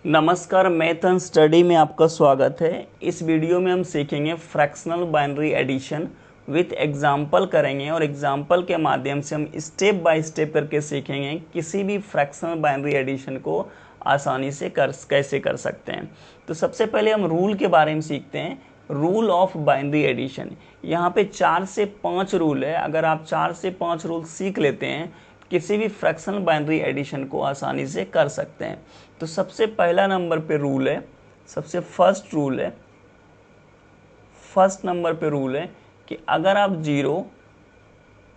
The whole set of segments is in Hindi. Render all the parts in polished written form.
नमस्कार, मैथ एंड स्टडी में आपका स्वागत है। इस वीडियो में हम सीखेंगे fractional binary addition with example करेंगे और एग्जाम्पल के माध्यम से हम स्टेप बाय स्टेप करके सीखेंगे किसी भी फ्रैक्शनल बाइनरी एडिशन को आसानी से कैसे कर सकते हैं। तो सबसे पहले हम रूल के बारे में सीखते हैं, रूल ऑफ बाइनरी एडिशन। यहाँ पे 4 से 5 रूल है। अगर आप 4 से 5 रूल सीख लेते हैं किसी भी फ्रैक्शनल बाइनरी एडिशन को आसानी से कर सकते हैं। तो सबसे पहला नंबर पे रूल है, सबसे फर्स्ट नंबर पे रूल है कि अगर आप 0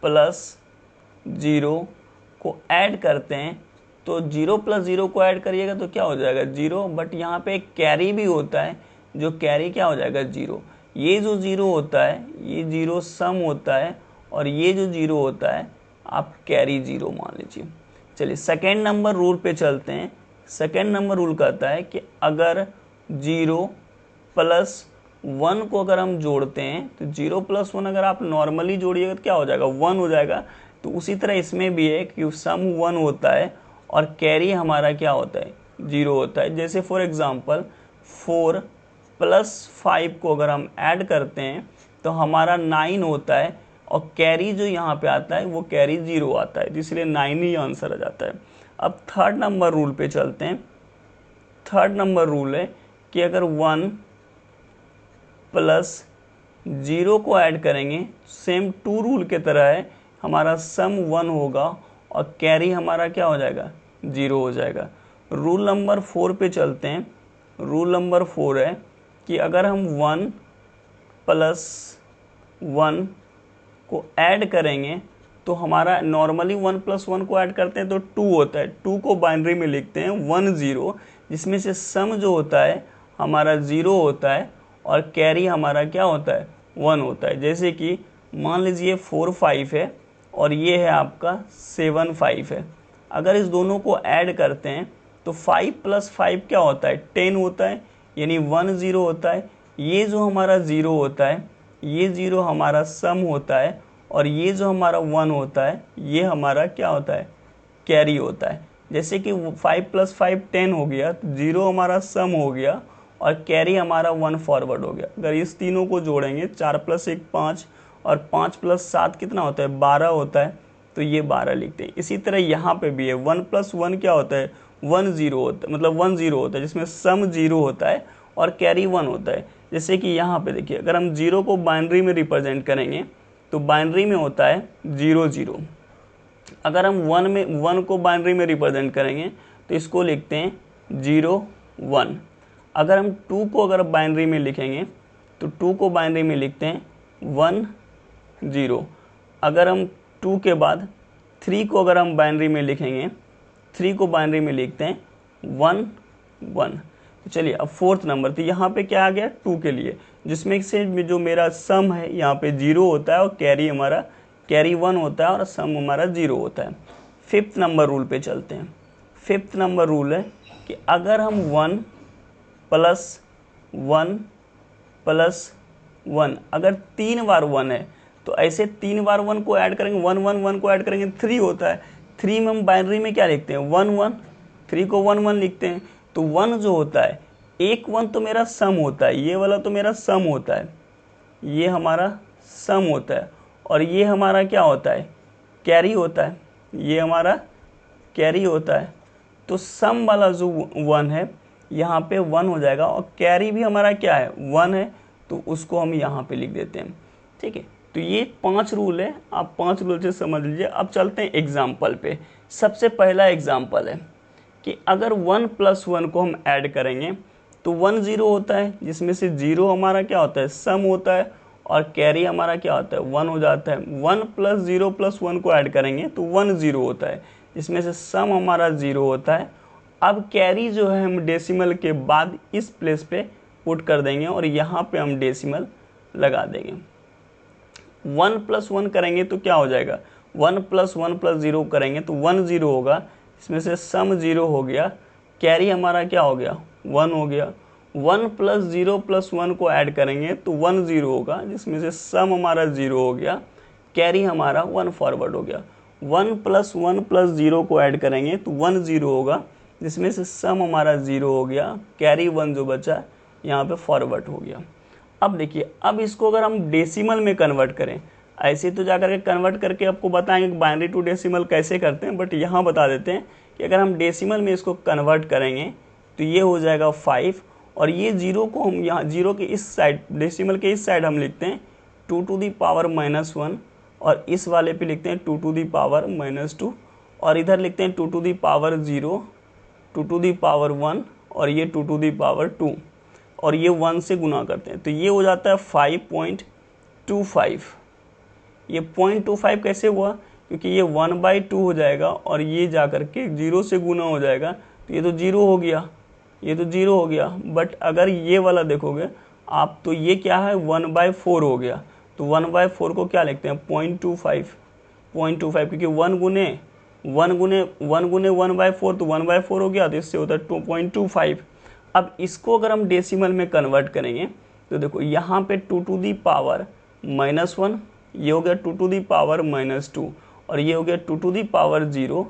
+ 0 को ऐड करते हैं तो 0 + 0 को ऐड करिएगा तो क्या हो जाएगा 0, बट यहाँ पे एक कैरी भी होता है, जो कैरी क्या हो जाएगा 0। ये जो 0 होता है ये 0 सम होता है और ये जो 0 होता है आप कैरी 0 मान लीजिए। चलिए सेकेंड नंबर रूल पे चलते हैं। सेकेंड नंबर रूल कहता है कि अगर 0 + 1 को अगर हम जोड़ते हैं तो 0 + 1 अगर आप नॉर्मली जोड़िएगा तो क्या हो जाएगा 1 हो जाएगा। तो उसी तरह इसमें भी है कि सम 1 होता है और कैरी हमारा क्या होता है 0 होता है। जैसे फॉर एग्जांपल 4 + 5 को अगर हम ऐड करते हैं तो हमारा 9 होता है और कैरी जो यहाँ पे आता है वो कैरी 0 आता है, इसलिए 9 ही आंसर आ जाता है। अब थर्ड नंबर रूल पे चलते हैं। थर्ड नंबर रूल है कि अगर 1 + 0 को ऐड करेंगे, सेम 2 रूल के तरह है, हमारा सम 1 होगा और कैरी हमारा क्या हो जाएगा 0 हो जाएगा। रूल नंबर 4 पे चलते हैं। रूल नंबर 4 है कि अगर हम 1 + 1 को ऐड करेंगे तो हमारा नॉर्मली 1 + 1 को ऐड करते हैं तो 2 होता है। 2 को बाइनरी में लिखते हैं 1 0, जिसमें से सम जो होता है हमारा 0 होता है और कैरी हमारा क्या होता है 1 होता है। जैसे कि मान लीजिए 4 5 है और ये है आपका 7 5 है। अगर इस दोनों को ऐड करते हैं तो 5 + 5 क्या होता है 10 होता है, यानी 1 0 होता है। ये जो हमारा 0 होता है ये 0 हमारा सम होता है और ये जो हमारा 1 होता है ये हमारा क्या होता है कैरी होता है। जैसे कि 5 + 5 10 हो गया, तो 0 हमारा सम हो गया और कैरी हमारा 1 फॉरवर्ड हो गया। अगर इस तीनों को जोड़ेंगे 4 + 1 5 और 5 + 7 कितना होता है 12 होता है, तो ये 12 लिखते हैं। इसी तरह यहाँ पे भी है 1 + 1 क्या होता है 1 0 होता है, मतलब 1 0 होता है, जिसमें सम 0 होता है और कैरी 1 होता है। जैसे कि यहाँ पे देखिए अगर हम 0 को बाइनरी में रिप्रेजेंट करेंगे तो बाइनरी में होता है 0 0। अगर हम 1 को बाइनरी में रिप्रेजेंट करेंगे तो इसको लिखते हैं 0 1। अगर हम 2 को अगर बाइनरी में लिखेंगे तो 2 को बाइनरी में लिखते हैं 1 0। अगर हम 2 के बाद 3 को अगर हम बाइनरी में लिखेंगे, 3 को बाइनरी में लिखते हैं 1 1। तो चलिए अब फोर्थ नंबर, तो यहाँ पे क्या आ गया 2 के लिए, जिसमें से जो मेरा सम है यहाँ पे 0 होता है और कैरी 1 होता है और सम हमारा 0 होता है। फिफ्थ नंबर रूल पे चलते हैं। फिफ्थ नंबर रूल है कि अगर हम 1 + 1 + 1 अगर 3 बार 1 है तो ऐसे 3 बार 1 को ऐड करेंगे 1 1 1 को ऐड करेंगे 3 होता है। 3 में हम बाइनरी में क्या लिखते हैं 1 1, 3 को 1 1 लिखते हैं। तो 1 जो होता है एक 1 तो मेरा सम होता है, ये वाला तो मेरा सम होता है, ये हमारा सम होता है और ये हमारा क्या होता है कैरी होता है, ये हमारा कैरी होता है। तो सम वाला जो 1 है यहाँ पे 1 हो जाएगा और कैरी भी हमारा क्या है 1 है, तो उसको हम यहाँ पे लिख देते हैं। ठीक है, तो ये 5 रूल है, आप 5 रूल से समझ लीजिए। अब चलते हैं एग्जाम्पल पे। सबसे पहला एग्जाम्पल है कि अगर 1 + 1 को हम ऐड करेंगे तो 1 0 होता है, जिसमें से 0 हमारा क्या होता है सम होता है और कैरी हमारा क्या होता है 1 हो जाता है। 1 + 0 + 1 को ऐड करेंगे तो 1 0 होता है, जिसमें से सम हमारा 0 होता है। अब कैरी जो है हम डेसिमल के बाद इस प्लेस पे पुट कर देंगे और यहाँ पे हम डेसिमल लगा देंगे। 1 + 1 करेंगे तो क्या हो जाएगा 1 + 1 + 0 करेंगे तो 1 0 होगा, इसमें से सम 0 हो गया, कैरी हमारा क्या हो गया 1 हो गया। 1 + 0 + 1 को ऐड करेंगे तो 1 0 होगा, जिसमें से सम हमारा 0 हो गया, कैरी हमारा 1 फॉरवर्ड हो गया। 1 + 1 + 0 को ऐड करेंगे तो 1 0 होगा, जिसमें से सम हमारा 0 हो गया, कैरी 1 जो बचा यहाँ पे फॉरवर्ड हो गया। अब देखिए, अब इसको अगर हम डेसिमल में कन्वर्ट करें, ऐसे तो जाकर के कन्वर्ट करके आपको बताएंगे कि बाइनरी टू डेसिमल कैसे करते हैं, बट यहाँ बता देते हैं कि अगर हम डेसिमल में इसको कन्वर्ट करेंगे तो ये हो जाएगा 5, और ये 0 को हम यहाँ 0 के इस साइड, डेसिमल के इस साइड हम लिखते हैं 2 टू दी पावर -1, और इस वाले पे लिखते हैं 2 टू दी पावर -2, और इधर लिखते हैं 2 to the power 0, 2 to the power 1, और ये 2 टू दी पावर 2, और ये 1 से गुना करते हैं तो ये हो जाता है 5.25। ये 0.25 कैसे हुआ, क्योंकि ये 1/2 हो जाएगा और ये जा करके 0 से गुना हो जाएगा, तो ये तो 0 हो गया, ये तो 0 हो गया। बट अगर ये वाला देखोगे आप तो ये क्या है 1/4 हो गया, तो 1/4 को क्या लिखते हैं 0.25, क्योंकि 1 गुने 1/4 तो 1/4 हो गया, तो इससे होता है 2.25। अब इसको अगर हम डेसिमल में कन्वर्ट करेंगे तो देखो यहाँ पे 2 टू दी पावर -1, ये हो गया 2 टू दी पावर -2, और ये हो गया 2 to the power 0,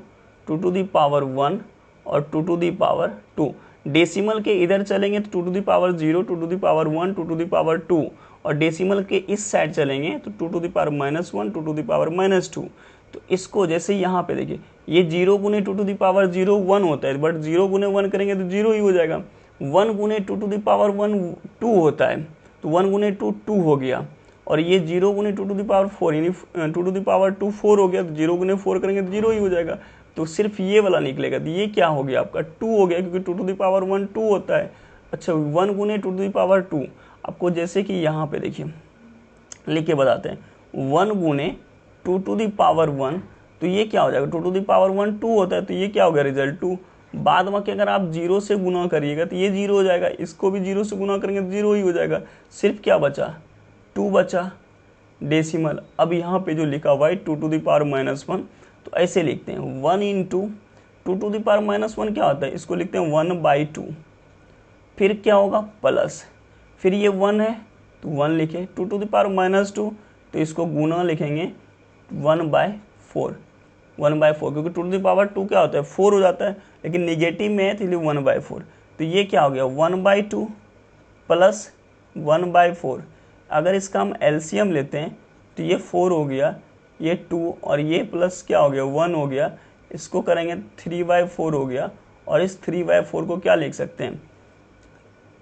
2 to the power 1, और 2 टू दी पावर 2। डेसिमल के इधर चलेंगे तो 2 to the power 0, 2 to the power 1, 2 to the power 2, और डेसिमल के इस साइड चलेंगे तो 2 to the power -1, 2 to the power -2। तो इसको जैसे यहाँ पे देखिए, ये 0 गुने 2 टू दी पावर 0 1 होता है, बट 0 गुने 1 करेंगे तो 0 ही हो जाएगा। 1 गुने 2 टू दी पावर 1 2 होता है, तो 1 गुने 2 2 हो गया, और ये 0 गुने 2 टू दी पावर 4 यानी 2 टू दी पावर 2 4 हो गया, तो 0 गुने 4 करेंगे तो 0 ही हो जाएगा। तो सिर्फ ये वाला निकलेगा, तो ये क्या हो गया आपका 2 हो गया, क्योंकि 2 टू दी पावर 1 2 होता है। अच्छा, 1 गुने 2 टू दी पावर 2, आपको जैसे कि यहाँ पे देखिए लिख के बताते हैं, 1 गुने 2 टू दी पावर 1, तो ये क्या हो जाएगा 2 टू दी पावर 1 2 होता है, तो ये क्या हो गया रिजल्ट 2। बाद में कि अगर आप 0 से गुना करिएगा तो ये 0 हो जाएगा, इसको भी 0 से गुना करेंगे तो 0 ही हो जाएगा, सिर्फ क्या बचा 2 बचा डेसिमल। अब यहाँ पे जो लिखा हुआ है 2 टू दी पावर -1, तो ऐसे लिखते हैं 1 इंटू 2 टू दी पावर -1 क्या होता है, इसको लिखते हैं 1/2, फिर क्या होगा प्लस, फिर ये 1 है तो 1 लिखे, 2 टू दी पावर -2 तो इसको गुना लिखेंगे 1/4, क्योंकि 2 टू दी पावर 2 क्या होता है 4 हो जाता है, लेकिन निगेटिव में है तो इसलिए 1/4। तो ये क्या हो गया 1/2 प्लस 1/4। अगर इसका हम एलसीएम लेते हैं तो ये 4 हो गया, ये 2, और ये प्लस क्या हो गया 1 हो गया, इसको करेंगे 3/4 हो गया, और इस 3/4 को क्या लिख सकते हैं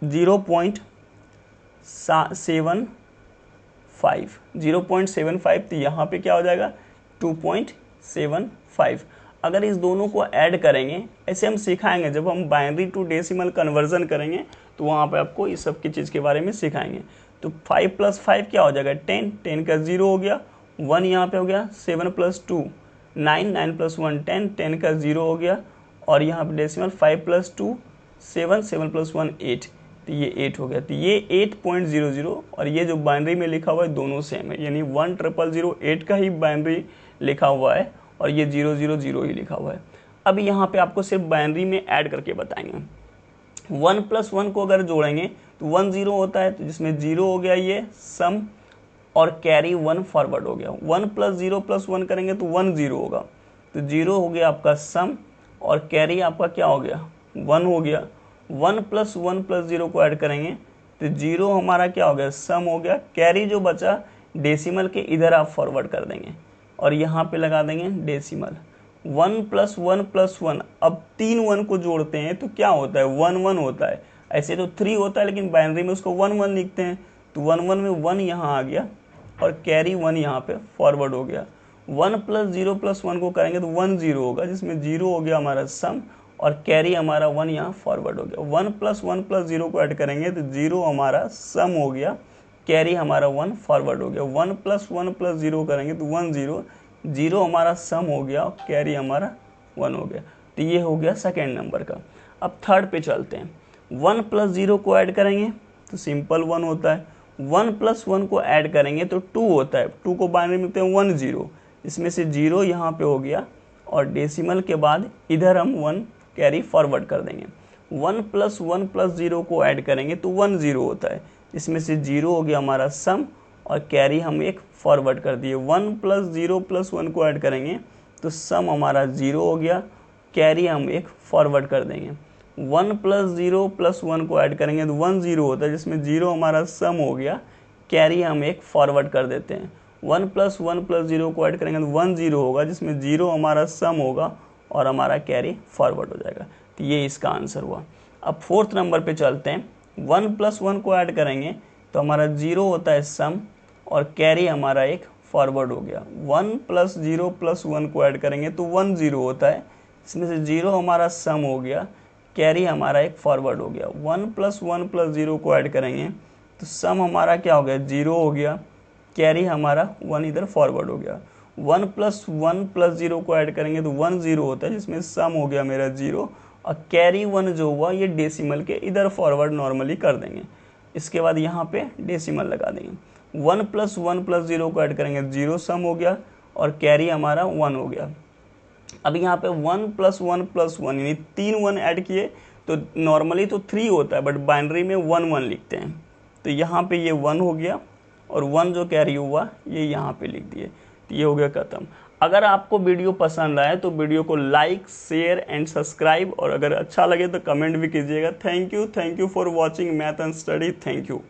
0.75, तो यहाँ पे क्या हो जाएगा 2.75। अगर इस दोनों को ऐड करेंगे, ऐसे हम सिखाएंगे जब हम बाइनरी टू डेसिमल कन्वर्जन करेंगे, तो वहाँ पे आपको इस सब की चीज़ के बारे में सिखाएंगे। तो 5 + 5 क्या हो जाएगा 10, 10 का 0 हो गया, 1 यहाँ पे हो गया, 7 + 2 9, 9 + 1 10, 10 का 0 हो गया, और यहाँ पे डेसिमल 5 + 2 7, 7 + 1 8, तो ये 8 हो गया, तो ये 8.00, और ये जो बाइनरी में लिखा हुआ है दोनों सेम है, यानी 10008 का ही बाइनरी लिखा हुआ है, और ये 000 ही लिखा हुआ है। अब यहाँ पे आपको सिर्फ बाइनरी में ऐड करके बताएंगे। 1 + 1 को अगर जोड़ेंगे तो 1 0 होता है, तो जिसमें 0 हो गया ये सम, और कैरी 1 फॉरवर्ड हो गया। 1 + 0 + 1 करेंगे तो 1 0 होगा, तो 0 हो गया आपका सम, और कैरी आपका क्या हो गया 1 हो गया। 1 + 1 + 0 को ऐड करेंगे तो 0 हमारा क्या हो गया सम हो गया, कैरी जो बचा डेसिमल के इधर आप फॉरवर्ड कर देंगे, और यहाँ पे लगा देंगे डेसिमल। 1 + 1 + 1, अब 3 1 को जोड़ते हैं तो क्या होता है 1 1 होता है, ऐसे तो 3 होता है, लेकिन बाइनरी में उसको 1 1 लिखते हैं, तो 1 1 में 1 यहाँ आ गया, और कैरी 1 यहाँ पे फॉरवर्ड हो गया। 1 + 0 + 1 को करेंगे तो 1 0 होगा, जिसमें 0 हो गया हमारा सम, और कैरी हमारा 1 यहाँ फॉरवर्ड हो गया। 1 + 1 + 0 को ऐड करेंगे तो 0 हमारा सम हो गया, कैरी हमारा 1 फॉरवर्ड हो गया। 1 + 1 + 0 करेंगे तो 1 0, 0 हमारा सम हो गया, और कैरी हमारा 1 हो गया। तो ये हो गया सेकेंड नंबर का। अब थर्ड पे चलते हैं। 1 + 0 को ऐड करेंगे तो सिंपल 1 होता है, 1 + 1 को ऐड करेंगे तो 2 होता है, 2 को बाइनरी में लिखते हैं 1 0, इसमें से 0 यहाँ पे हो गया, और डेसिमल के बाद इधर हम 1 कैरी फॉरवर्ड कर देंगे। 1 + 1 + 0 को ऐड करेंगे तो 1 0 होता है, इसमें से 0 हो गया हमारा सम, और कैरी हम एक फॉरवर्ड कर दिए। 1 + 0 + 1 को ऐड करेंगे तो सम हमारा 0 हो गया, कैरी हम एक फॉरवर्ड कर देंगे। 1 + 0 + 1 को ऐड करेंगे तो 1 0 होता है, जिसमें 0 हमारा सम हो गया, कैरी हम एक फॉरवर्ड कर देते हैं। 1 + 1 + 0 को ऐड करेंगे तो 1 0 होगा, जिसमें 0 हमारा सम होगा और हमारा कैरी फॉरवर्ड हो जाएगा। तो ये इसका आंसर हुआ। अब 4th नंबर पे चलते हैं। 1 + 1 को ऐड करेंगे तो हमारा 0 होता है सम और कैरी हमारा एक फॉरवर्ड हो गया। 1 + 0 + 1 को ऐड करेंगे तो 1 0 होता है, इसमें से 0 हमारा सम हो गया, कैरी हमारा एक फॉरवर्ड हो गया। 1 + 1 + 0 को ऐड करेंगे तो सम हमारा क्या हो गया, 0 हो गया, कैरी हमारा 1 इधर फॉरवर्ड हो गया। 1 + 1 + 0 को ऐड करेंगे तो 1 0 होता है, जिसमें सम हो गया मेरा 0 और कैरी 1 जो हुआ ये डेसिमल के इधर फॉरवर्ड नॉर्मली कर देंगे। इसके बाद यहाँ पे डेसिमल लगा देंगे। 1 + 1 + 0 को ऐड करेंगे 0 सम हो गया और कैरी हमारा 1 हो गया। अब यहाँ पे 1 + 1 + 1 यानी 3 1 ऐड किए तो नॉर्मली तो 3 होता है, बट बाइनरी में 1 1 लिखते हैं। तो यहाँ पे ये 1 हो गया और 1 जो कैरी हुआ ये यहाँ पे लिख दिए। तो ये हो गया खत्म। अगर आपको वीडियो पसंद आए तो वीडियो को लाइक, शेयर एंड सब्सक्राइब, और अगर अच्छा लगे तो कमेंट भी कीजिएगा। Thank you for watching math and study. Thank you.